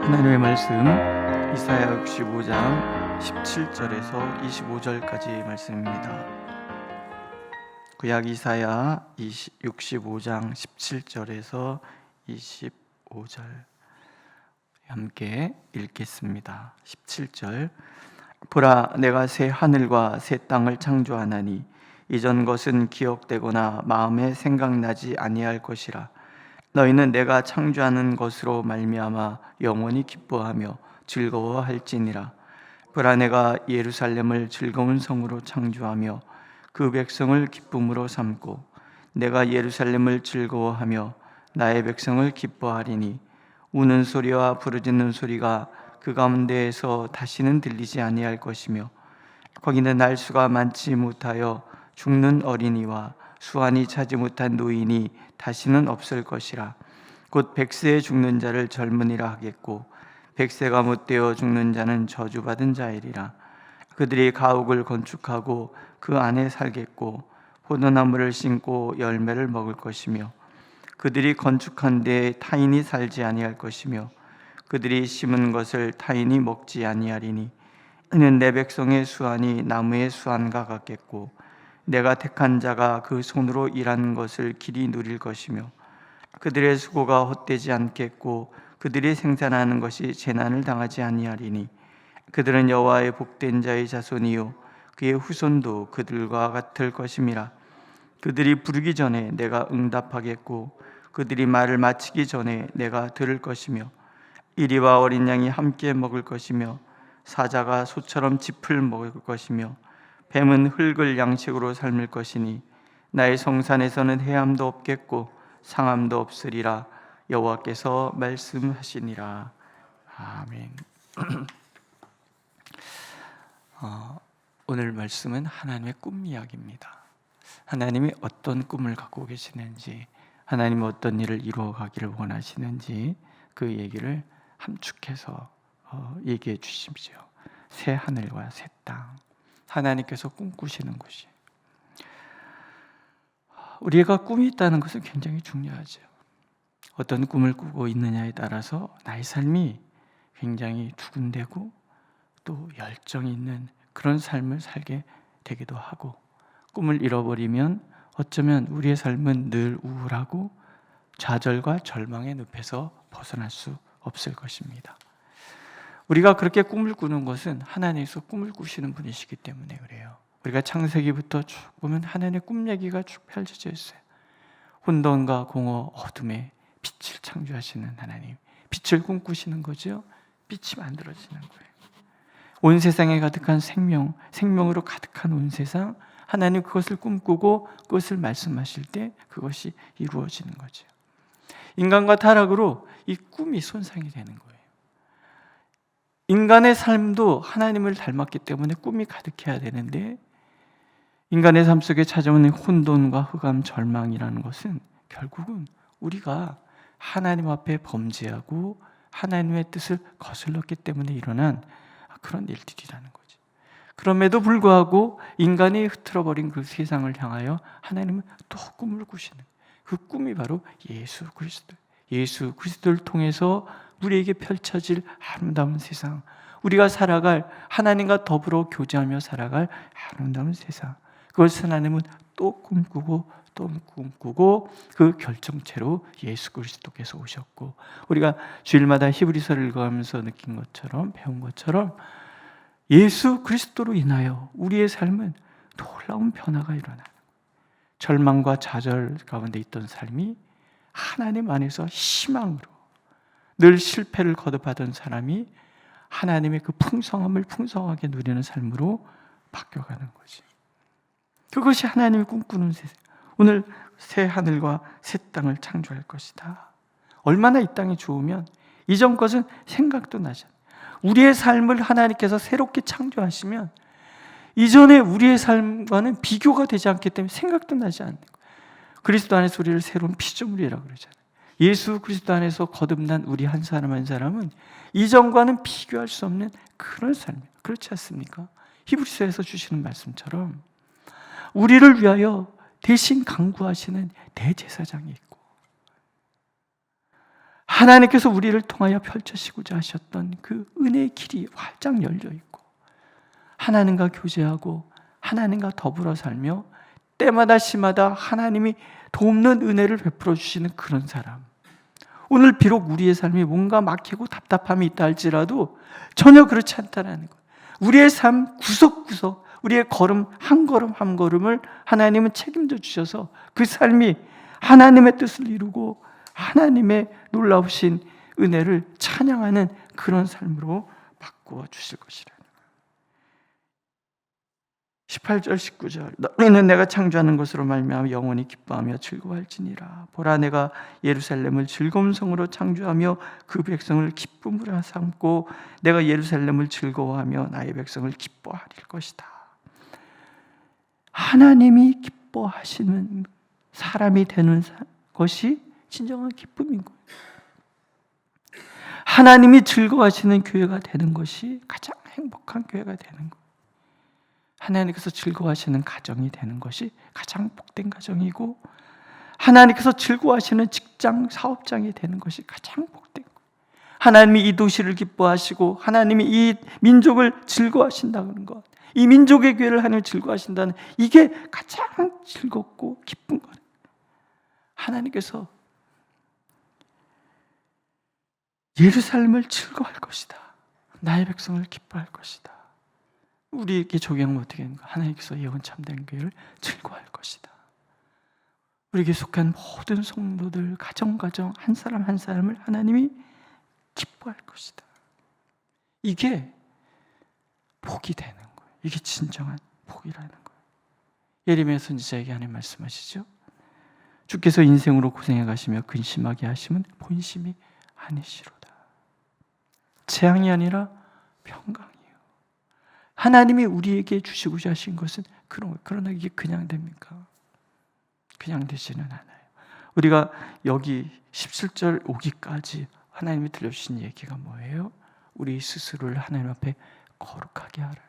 하나님의 말씀 이사야 65장 17절에서 25절까지 말씀입니다. 구약 이사야 65장 17절에서 25절 함께 읽겠습니다. 17절 보라, 내가 새 하늘과 새 땅을 창조하나니 이전 것은 기억되거나 마음에 생각나지 아니할 것이라. 너희는 내가 창조하는 것으로 말미암아 영원히 기뻐하며 즐거워할지니라. 보라, 내가 예루살렘을 즐거운 성으로 창조하며 그 백성을 기쁨으로 삼고 내가 예루살렘을 즐거워하며 나의 백성을 기뻐하리니 우는 소리와 부르짖는 소리가 그 가운데에서 다시는 들리지 아니할 것이며 거기는 날수가 많지 못하여 죽는 어린이와 수완이 차지 못한 노인이 다시는 없을 것이라. 곧 백세에 죽는 자를 젊은이라 하겠고 백세가 못되어 죽는 자는 저주받은 자이리라. 그들이 가옥을 건축하고 그 안에 살겠고 포도나무를 심고 열매를 먹을 것이며 그들이 건축한 데에 타인이 살지 아니할 것이며 그들이 심은 것을 타인이 먹지 아니하리니 이는 내 백성의 수완이 나무의 수완과 같겠고 내가 택한 자가 그 손으로 일한 것을 길이 누릴 것이며 그들의 수고가 헛되지 않겠고 그들이 생산하는 것이 재난을 당하지 아니하리니 그들은 여호와의 복된 자의 자손이요 그의 후손도 그들과 같을 것임이라. 그들이 부르기 전에 내가 응답하겠고 그들이 말을 마치기 전에 내가 들을 것이며 이리와 어린 양이 함께 먹을 것이며 사자가 소처럼 짚을 먹을 것이며 뱀은 흙을 양식으로 삶을 것이니 나의 성산에서는 해함도 없겠고 상함도 없으리라. 여호와께서 말씀하시니라. 아멘. 오늘 말씀은 하나님의 꿈 이야기입니다. 하나님이 어떤 꿈을 갖고 계시는지, 하나님이 어떤 일을 이루어 가기를 원하시는지 그 얘기를 함축해서 얘기해 주십시오. 새 하늘과 새 땅, 하나님께서 꿈꾸시는 것이, 우리가 꿈이 있다는 것은 굉장히 중요하죠. 어떤 꿈을 꾸고 있느냐에 따라서 나의 삶이 굉장히 두근대고 또 열정이 있는 그런 삶을 살게 되기도 하고, 꿈을 잃어버리면 어쩌면 우리의 삶은 늘 우울하고 좌절과 절망의 늪에서 벗어날 수 없을 것입니다. 우리가 그렇게 꿈을 꾸는 것은 하나님께서 꿈을 꾸시는 분이시기 때문에 그래요. 우리가 창세기부터 쭉 보면 하나님의 꿈 얘기가 쭉 펼쳐져 있어요. 혼돈과 공허, 어둠에 빛을 창조하시는 하나님, 빛을 꿈꾸시는 거죠. 빛이 만들어지는 거예요. 온 세상에 가득한 생명으로 가득한 온 세상, 하나님 그것을 꿈꾸고 그것을 말씀하실 때 그것이 이루어지는 거죠. 인간과 타락으로 이 꿈이 손상이 되는 거예요. 인간의 삶도 하나님을 닮았기 때문에 꿈이 가득해야 되는데, 인간의 삶 속에 찾아오는 혼돈과 흑암, 절망이라는 것은 결국은 우리가 하나님 앞에 범죄하고 하나님의 뜻을 거슬렀기 때문에 일어난 그런 일들이라는 거죠. 그럼에도 불구하고 인간이 흐트러버린 그 세상을 향하여 하나님은 또 꿈을 꾸시는, 그 꿈이 바로 예수 그리스도, 예수 그리스도를 통해서 우리에게 펼쳐질 아름다운 세상, 우리가 살아갈, 하나님과 더불어 교제하며 살아갈 아름다운 세상, 그것을 하나님은 또 꿈꾸고 또 꿈꾸고 그 결정체로 예수 그리스도께서 오셨고, 우리가 주일마다 히브리서를 읽어가면서 느낀 것처럼, 배운 것처럼 예수 그리스도로 인하여 우리의 삶은 놀라운 변화가 일어나는 거예요. 절망과 좌절 가운데 있던 삶이 하나님 안에서 희망으로, 늘 실패를 거듭하던 사람이 하나님의 그 풍성함을 풍성하게 누리는 삶으로 바뀌어가는 거지. 그것이 하나님이 꿈꾸는 세상. 오늘 새 하늘과 새 땅을 창조할 것이다. 얼마나 이 땅이 좋으면 이전 것은 생각도 나지 않아요. 우리의 삶을 하나님께서 새롭게 창조하시면 이전에 우리의 삶과는 비교가 되지 않기 때문에 생각도 나지 않는 거예요. 그리스도 안에서 우리를 새로운 피조물이라고 그러잖아요. 예수 그리스도 안에서 거듭난 우리 한 사람 한 사람은 이전과는 비교할 수 없는 그런 삶이에요. 그렇지 않습니까? 히브리서에서 주시는 말씀처럼 우리를 위하여 대신 간구하시는 대제사장이 있고, 하나님께서 우리를 통하여 펼쳐시고자 하셨던 그 은혜의 길이 활짝 열려 있고, 하나님과 교제하고 하나님과 더불어 살며 때마다 시마다 하나님이 돕는 은혜를 베풀어 주시는 그런 사람. 오늘 비록 우리의 삶이 뭔가 막히고 답답함이 있다 할지라도 전혀 그렇지 않다라는 것. 우리의 삶 구석구석, 우리의 걸음 한 걸음을 하나님은 책임져 주셔서 그 삶이 하나님의 뜻을 이루고 하나님의 놀라우신 은혜를 찬양하는 그런 삶으로 바꾸어 주실 것이라는 거예요. 18절 19절 너희는 내가 창조하는 것으로 말미암아 영원히 기뻐하며 즐거워할지니라. 보라, 내가 예루살렘을 즐거운 성으로 창조하며 그 백성을 기쁨으로 삼고 내가 예루살렘을 즐거워하며 나의 백성을 기뻐하릴 것이다. 하나님이 기뻐하시는 사람이 되는 것이 진정한 기쁨인 거예요. 하나님이 즐거워하시는 교회가 되는 것이 가장 행복한 교회가 되는 거예요. 하나님께서 즐거워하시는 가정이 되는 것이 가장 복된 가정이고, 하나님께서 즐거워하시는 직장, 사업장이 되는 것이 가장 복된 거예요. 하나님이 이 도시를 기뻐하시고 하나님이 이 민족을 즐거워하신다는 것, 이 민족의 교회를 하나님이 즐거워하신다는, 이게 가장 즐겁고 기쁜 거예요. 하나님께서 예루살렘을 즐거워할 것이다. 나의 백성을 기뻐할 것이다. 우리에게 적용하면 어떻게 되는가? 하나님께서 예언 참된 교회를 즐거워할 것이다. 우리에게 속한 모든 성도들, 가정 한 사람 한 사람을 하나님이 기뻐할 것이다. 이게 복이 되는 거예요. 이게 진정한 복이라는 거예요. 예레미야 선지자에게 하나님 말씀하시죠. 주께서 인생으로 고생해 가시며 근심하게 하시면 본심이 아니시로다. 재앙이 아니라 평강이에요. 하나님이 우리에게 주시고자 하신 것은 그런 거예요. 그러나 이게 그냥 됩니까? 그냥 되지는 않아요. 우리가 여기 17절 오기까지 하나님이 들려주신 얘기가 뭐예요? 우리 스스로를 하나님 앞에 거룩하게 하라.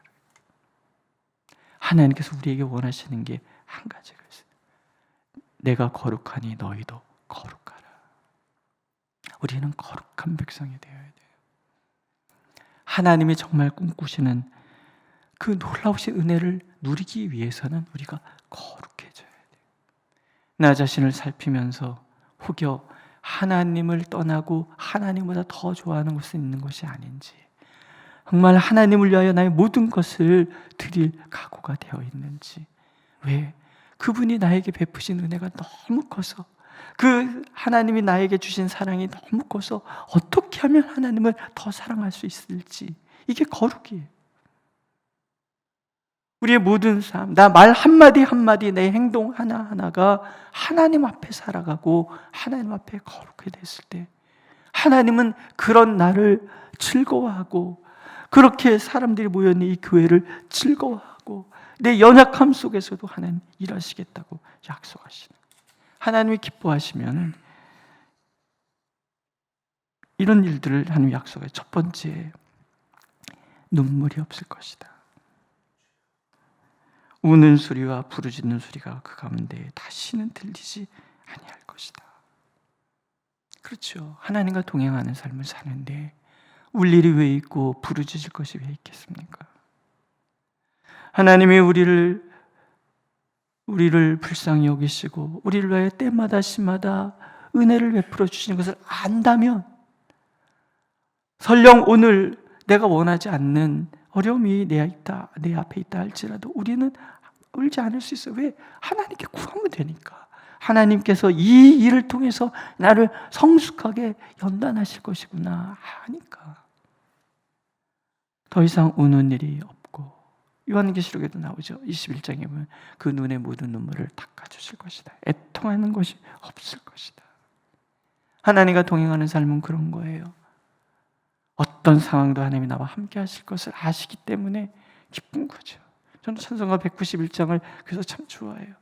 하나님께서 우리에게 원하시는 게 한 가지가 있어요. 내가 거룩하니 너희도 거룩하라. 우리는 거룩한 백성이 되어야 돼요. 하나님이 정말 꿈꾸시는 그 놀라우신 은혜를 누리기 위해서는 우리가 거룩해져야 돼요. 나 자신을 살피면서 혹여 하나님을 떠나고 하나님보다 더 좋아하는 것은 있는 것이 아닌지, 정말 하나님을 위하여 나의 모든 것을 드릴 각오가 되어 있는지, 왜? 그분이 나에게 베푸신 은혜가 너무 커서, 그 하나님이 나에게 주신 사랑이 너무 커서 어떻게 하면 하나님을 더 사랑할 수 있을지, 이게 거룩이에요. 우리의 모든 삶, 나 말 한마디 한마디, 내 행동 하나하나가 하나님 앞에 살아가고 하나님 앞에 거룩해 됐을 때 하나님은 그런 나를 즐거워하고, 그렇게 사람들이 모여있는 이 교회를 즐거워하고 내 연약함 속에서도 하나님 일하시겠다고 약속하시는 거예요. 하나님이 기뻐하시면 이런 일들을 하나님 약속해요. 첫 번째, 눈물이 없을 것이다. 우는 소리와 부르짖는 소리가 그 가운데 다시는 들리지 아니할 것이다. 그렇죠. 하나님과 동행하는 삶을 사는데 울 일이 왜 있고 부르짖을 것이 왜 있겠습니까? 하나님이 우리를 불쌍히 여기시고 우리를 위해 때마다 시마다 은혜를 베풀어 주시는 것을 안다면, 설령 오늘 내가 원하지 않는 어려움이 내 앞에 있다 할지라도 우리는 울지 않을 수 있어요. 왜? 하나님께 구하면 되니까. 하나님께서 이 일을 통해서 나를 성숙하게 연단하실 것이구나 하니까. 더 이상 우는 일이 없고, 요한계시록에도 나오죠. 21장에 보면 그 눈의 모든 눈물을 닦아주실 것이다. 애통하는 것이 없을 것이다. 하나님과 동행하는 삶은 그런 거예요. 어떤 상황도 하나님이 나와 함께 하실 것을 아시기 때문에 기쁜 거죠. 저는 찬송가 191장을 그래서 참 좋아해요.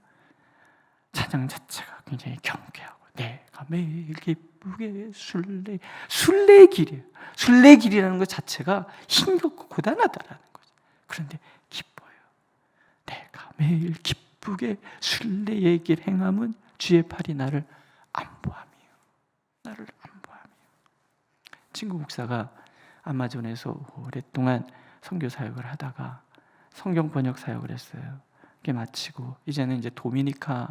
찬양 자체가 굉장히 경쾌하고, 내가 매일 기쁘게 순례의 길이에요. 순례의 길이라는 것 자체가 힘겹고 고단하다라는 거죠. 그런데 기뻐요. 내가 매일 기쁘게 순례의 길 행함은 주의 팔이 나를 안보함이요. 나를 안보함이요. 친구 목사가 아마존에서 오랫동안 선교 사역을 하다가 성경 번역 사역을 했어요. 그게 마치고 이제는 이제 도미니카로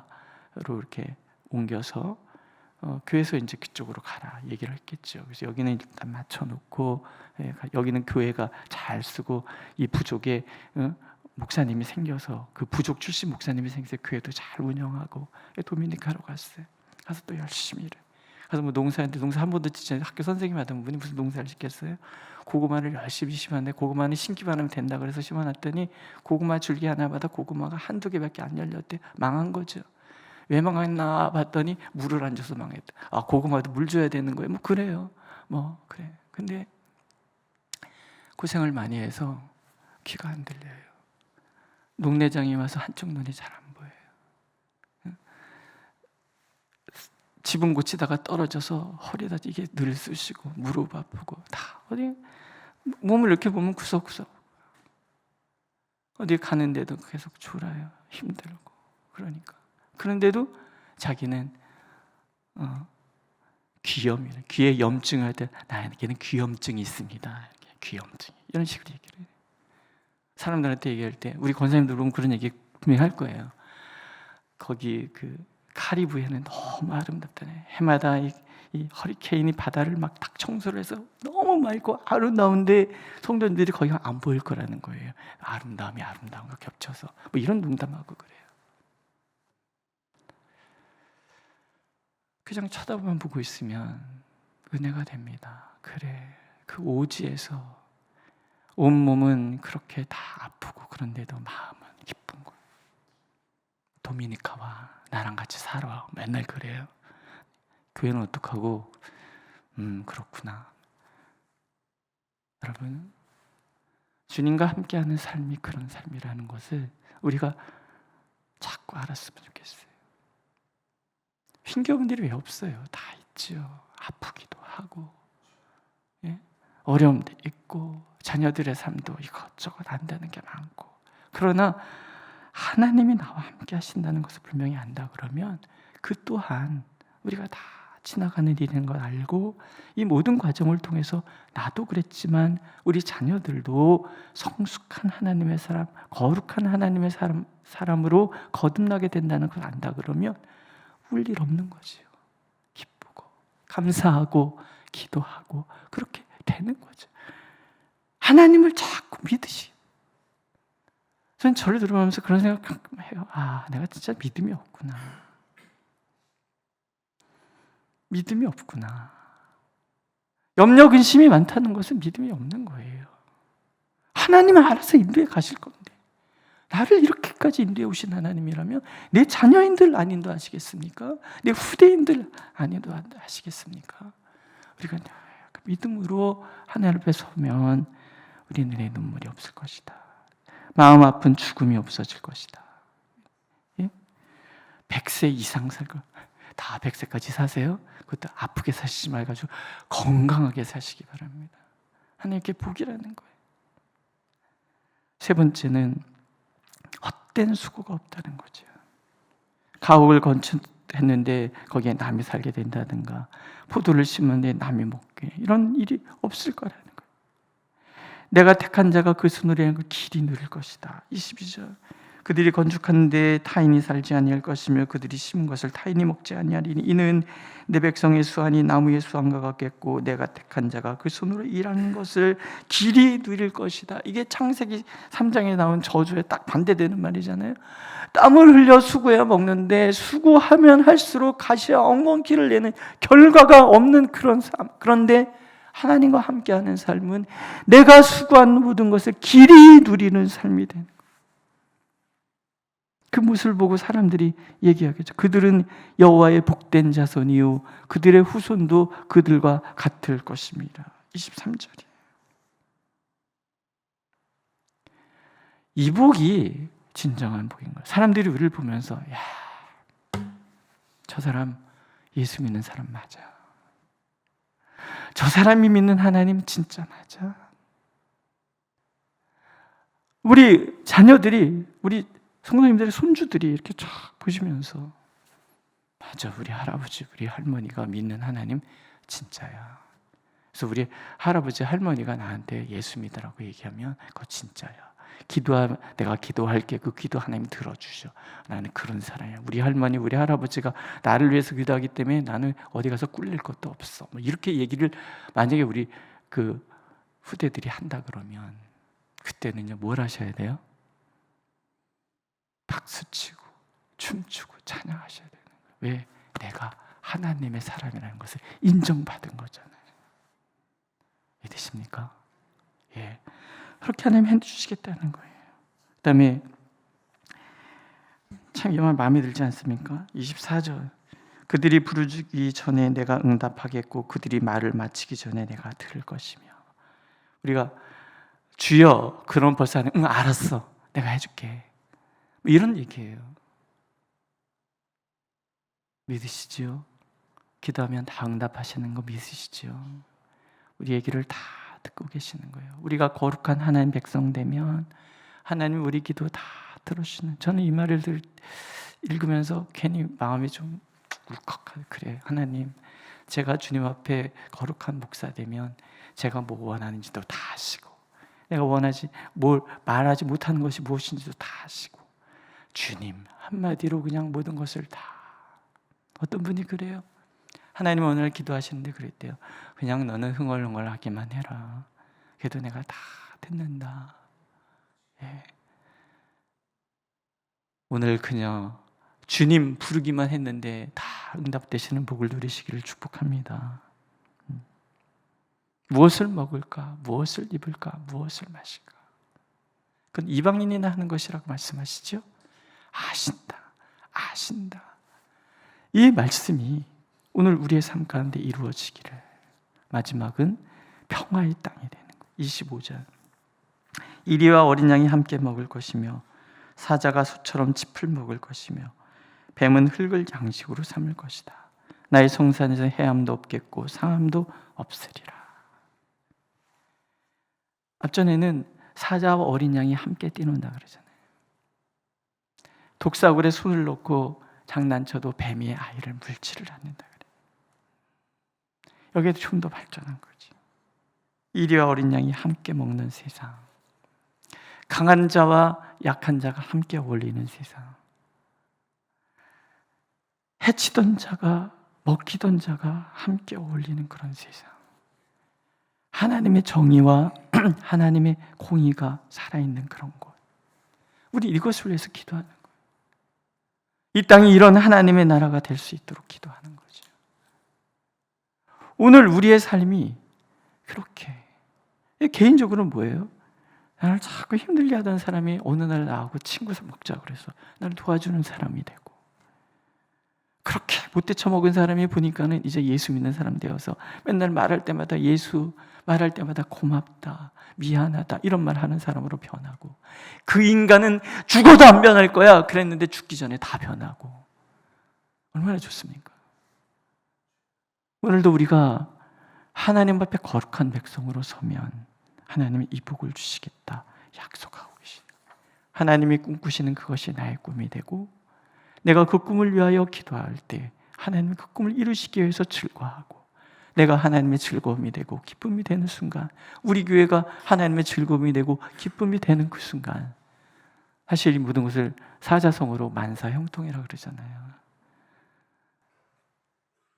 이렇게 옮겨서 교회에서 이제 그쪽으로 가라 얘기를 했겠죠. 그래서 여기는 일단 맞춰놓고, 여기는 교회가 잘 쓰고 이 부족에 목사님이 생겨서, 그 부족 출신 목사님이 생겨서 교회도 잘 운영하고, 도미니카로 갔어요. 가서 또 열심히 일해. 가서 뭐 농사했는데 농사 한 번도 짓지 않아요. 학교 선생님이 하던 분이 무슨 농사를 짓겠어요? 고구마를 열심히 심었는데 고구마는 심기만 하면 된다 그래서 심어놨더니 고구마 줄기 하나마다 고구마가 한두 개밖에 안 열렸대. 망한 거죠. 왜 망했나 봤더니 물을 안 줘서 망했다. 고구마도 물 줘야 되는 거예요. 뭐 그래요. 뭐 그래. 근데 고생을 많이 해서 귀가 안 들려요. 녹내장이 와서 한쪽 눈이 잘 안 보여요. 지붕 고치다가 떨어져서 허리다 이게 늘 쑤시고 무릎 아프고 다 어디 몸을 이렇게 보면 구석구석 어디 가는데도 계속 졸아요. 힘들고. 그러니까 그런데도 자기는 귀염이래. 귀에 염증을 할 때 나에게는 귀염증이 있습니다. 귀염증 이런 식으로 얘기를 해요. 사람들한테 얘기할 때 우리 권사님들 보면 그런 얘기 분명히 할 거예요. 거기 그 카리브해는 너무 아름답다네. 해마다 이 허리케인이 바다를 막 딱 청소를 해서 너무 맑고 아름다운데 성도님들이 거기 안 보일 거라는 거예요. 아름다움이 아름다움과 겹쳐서 뭐 이런 농담하고 그래요. 그냥 쳐다보면 보고 있으면 은혜가 됩니다. 그래, 그 오지에서 온몸은 그렇게 다 아프고 그런데도 마음은 기쁜 거예요. 도미니카와 나랑 같이 살아. 맨날 그래요. 교회는 어떡하고? 그렇구나. 여러분, 주님과 함께하는 삶이 그런 삶이라는 것을 우리가 자꾸 알았으면 좋겠어요. 힘겨운 일이 왜 없어요? 다 있죠. 아프기도 하고, 어려움도 있고, 자녀들의 삶도 이것저것 안다는 게 많고. 그러나 하나님이 나와 함께 하신다는 것을 분명히 안다 그러면 그 또한 우리가 다 지나가는 일인 걸 알고 이 모든 과정을 통해서 나도 그랬지만 우리 자녀들도 성숙한 하나님의 사람, 거룩한 하나님의 사람으로 거듭나게 된다는 걸 안다 그러면 울 일 없는 거지요. 기쁘고 감사하고 기도하고 그렇게 되는 거죠. 하나님을 자꾸 믿으시. 저는 저를 들어보면서 그런 생각 가끔 해요. 내가 진짜 믿음이 없구나. 믿음이 없구나. 염려 근심이 많다는 것은 믿음이 없는 거예요. 하나님은 알아서 인도해 가실 건데 나를 이렇게까지 인도해 오신 하나님이라면 내 자녀인들 안 인도하시겠습니까? 내 후대인들 안 인도하시겠습니까? 우리가 믿음으로 하나님 앞에 서면 우리 눈에 눈물이 없을 것이다. 마음 아픈 죽음이 없어질 것이다. 100세 이상 살 거. 다 100세까지 사세요? 그것도 아프게 사시지 말가지고 건강하게 사시기 바랍니다. 하나님께 복이라는 거예요. 세 번째는 헛된 수고가 없다는 거죠. 가옥을 건축했는데 거기에 남이 살게 된다든가 포도를 심었는데 남이 먹게 이런 일이 없을 거라는 거예요. 내가 택한 자가 그 손으로 한 걸 길이 누릴 것이다. 22절. 그들이 건축하는데 타인이 살지 아니할 것이며 그들이 심은 것을 타인이 먹지 아니하리니 이는 내 백성의 수완이 나무의 수완과 같겠고 내가 택한 자가 그 손으로 일하는 것을 길이 누릴 것이다. 이게 창세기 3장에 나온 저주에 딱 반대되는 말이잖아요. 땀을 흘려 수고해야 먹는데 수고하면 할수록 가시와 엉겅퀴를 내는 결과가 없는 그런 삶. 그런데 하나님과 함께하는 삶은 내가 수고한 모든 것을 길이 누리는 삶이 되는 거예요. 그 모습을 보고 사람들이 얘기하겠죠. 그들은 여호와의 복된 자손이요 그들의 후손도 그들과 같을 것입니다. 23절이에요. 이 복이 진정한 복인 거예요. 사람들이 우리를 보면서 저 사람 예수 믿는 사람 맞아. 저 사람이 믿는 하나님 진짜 맞아. 우리 자녀들이 우리 성도님들의 손주들이 이렇게 쫙 보시면서 맞아, 우리 할아버지, 우리 할머니가 믿는 하나님 진짜야. 그래서 우리 할아버지 할머니가 나한테 예수 믿으라고 얘기하면 그거 진짜야. 내가 기도할게. 그 기도 하나님 들어주셔. 나는 그런 사람이야. 우리 할머니, 우리 할아버지가 나를 위해서 기도하기 때문에 나는 어디 가서 꿀릴 것도 없어. 뭐 이렇게 얘기를 만약에 우리 그 후대들이 한다 그러면 그때는요 뭘 하셔야 돼요? 박수치고 춤추고 찬양하셔야 되는 거예요. 왜? 내가 하나님의 사람이라는 것을 인정받은 거잖아요. 믿으십니까? 예. 그렇게 하나님 해주시겠다는 거예요. 그 다음에 참 이 말 마음에 들지 않습니까? 24절 그들이 부르기 전에 내가 응답하겠고 그들이 말을 마치기 전에 내가 들을 것이며. 우리가 주여 그럼 벌써 하는 응 알았어 내가 해줄게 뭐 이런 얘기예요. 믿으시죠? 기도하면 다 응답하시는 거 믿으시죠? 우리 얘기를 다 듣고 계시는 거예요. 우리가 거룩한 하나님 백성 되면 하나님 우리 기도 다 들으시는. 저는 이 말을 읽으면서 괜히 마음이 좀 울컥하고 그래. 하나님 제가 주님 앞에 거룩한 목사 되면 제가 뭐 원하는지도 다 아시고 내가 뭘 말하지 못하는 것이 무엇인지도 다 아시고 주님 한마디로 그냥 모든 것을 다. 어떤 분이 그래요? 하나님 오늘 기도하시는데 그랬대요. 그냥 너는 흥얼흥얼하기만 해라. 그래도 내가 다 듣는다. 예. 오늘 그냥 주님 부르기만 했는데 다 응답되시는 복을 누리시기를 축복합니다. 무엇을 먹을까? 무엇을 입을까? 무엇을 마실까? 그건 이방인이나 하는 것이라고 말씀하시죠? 아신다. 이 말씀이 오늘 우리의 삶 가운데 이루어지기를. 마지막은 평화의 땅이 되는 거예요. 25절 이리와 어린 양이 함께 먹을 것이며 사자가 소처럼 짚을 먹을 것이며 뱀은 흙을 양식으로 삼을 것이다. 나의 성산에서 해함도 없겠고 상함도 없으리라. 앞전에는 사자와 어린 양이 함께 뛰논다 그러잖아요. 독사굴에 손을 놓고 장난쳐도 뱀이 아이를 물지를 않는다 그래요. 여기에도 좀 더 발전한 거지. 이리와 어린 양이 함께 먹는 세상, 강한 자와 약한 자가 함께 어울리는 세상, 해치던 자가 먹히던 자가 함께 어울리는 그런 세상, 하나님의 정의와 하나님의 공의가 살아있는 그런 곳. 우리 이것을 위해서 기도하는 거예요. 이 땅이 이런 하나님의 나라가 될 수 있도록 기도하는 거죠. 오늘 우리의 삶이 그렇게, 개인적으로는 뭐예요? 나를 자꾸 힘들게 하던 사람이 어느 날 나하고 친구 먹자 그래서 나를 도와주는 사람이 되고, 그렇게 못돼 처먹은 사람이 보니까는 이제 예수 믿는 사람 되어서 맨날 말할 때마다 예수, 말할 때마다 고맙다, 미안하다 이런 말 하는 사람으로 변하고, 그 인간은 죽어도 안 변할 거야 그랬는데 죽기 전에 다 변하고, 얼마나 좋습니까? 오늘도 우리가 하나님 앞에 거룩한 백성으로 서면 하나님이 이 복을 주시겠다 약속하고 계시는 거예요. 하나님이 꿈꾸시는 그것이 나의 꿈이 되고, 내가 그 꿈을 위하여 기도할 때 하나님이 그 꿈을 이루시기 위해서 즐거워하고, 내가 하나님의 즐거움이 되고 기쁨이 되는 순간, 우리 교회가 하나님의 즐거움이 되고 기쁨이 되는 그 순간, 사실 이 모든 것을 사자성어로 만사형통이라고 그러잖아요.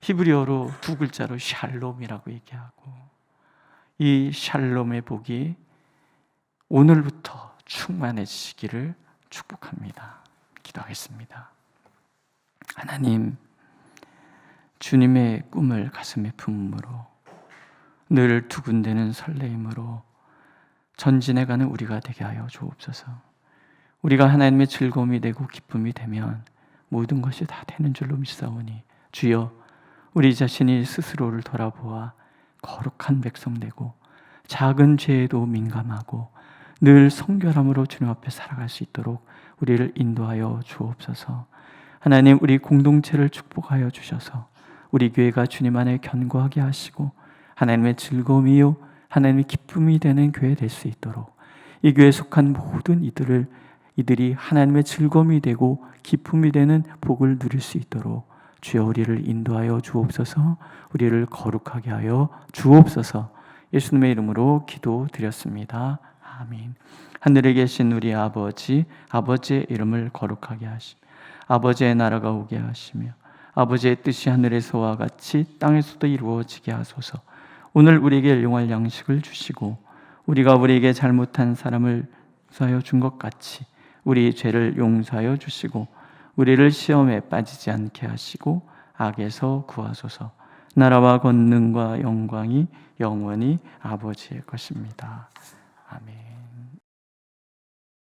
히브리어로 두 글자로 샬롬이라고 얘기하고, 이 샬롬의 복이 오늘부터 충만해지시기를 축복합니다. 기도하겠습니다. 하나님, 주님의 꿈을 가슴에 품음으로, 늘 두근대는 설레임으로 전진해가는 우리가 되게 하여 주옵소서. 우리가 하나님의 즐거움이 되고 기쁨이 되면 모든 것이 다 되는 줄로 믿사오니, 주여 우리 자신이 스스로를 돌아보아 거룩한 백성 되고 작은 죄에도 민감하고 늘 성결함으로 주님 앞에 살아갈 수 있도록 우리를 인도하여 주옵소서. 하나님, 우리 공동체를 축복하여 주셔서 우리 교회가 주님 안에 견고하게 하시고 하나님의 즐거움이요 하나님의 기쁨이 되는 교회 될 수 있도록, 이 교회에 속한 모든 이들이 하나님의 즐거움이 되고 기쁨이 되는 복을 누릴 수 있도록 주여 우리를 인도하여 주옵소서. 우리를 거룩하게 하여 주옵소서. 예수님의 이름으로 기도드렸습니다. 아멘. 하늘에 계신 우리 아버지, 아버지의 이름을 거룩하게 하시며 아버지의 나라가 오게 하시며 아버지의 뜻이 하늘에서와 같이 땅에서도 이루어지게 하소서. 오늘 우리에게 일용할 양식을 주시고 우리가 우리에게 잘못한 사람을 용서하여 준 것 같이 우리 죄를 용서하여 주시고 우리를 시험에 빠지지 않게 하시고 악에서 구하소서. 나라와 권능과 영광이 영원히 아버지의 것입니다. 아멘.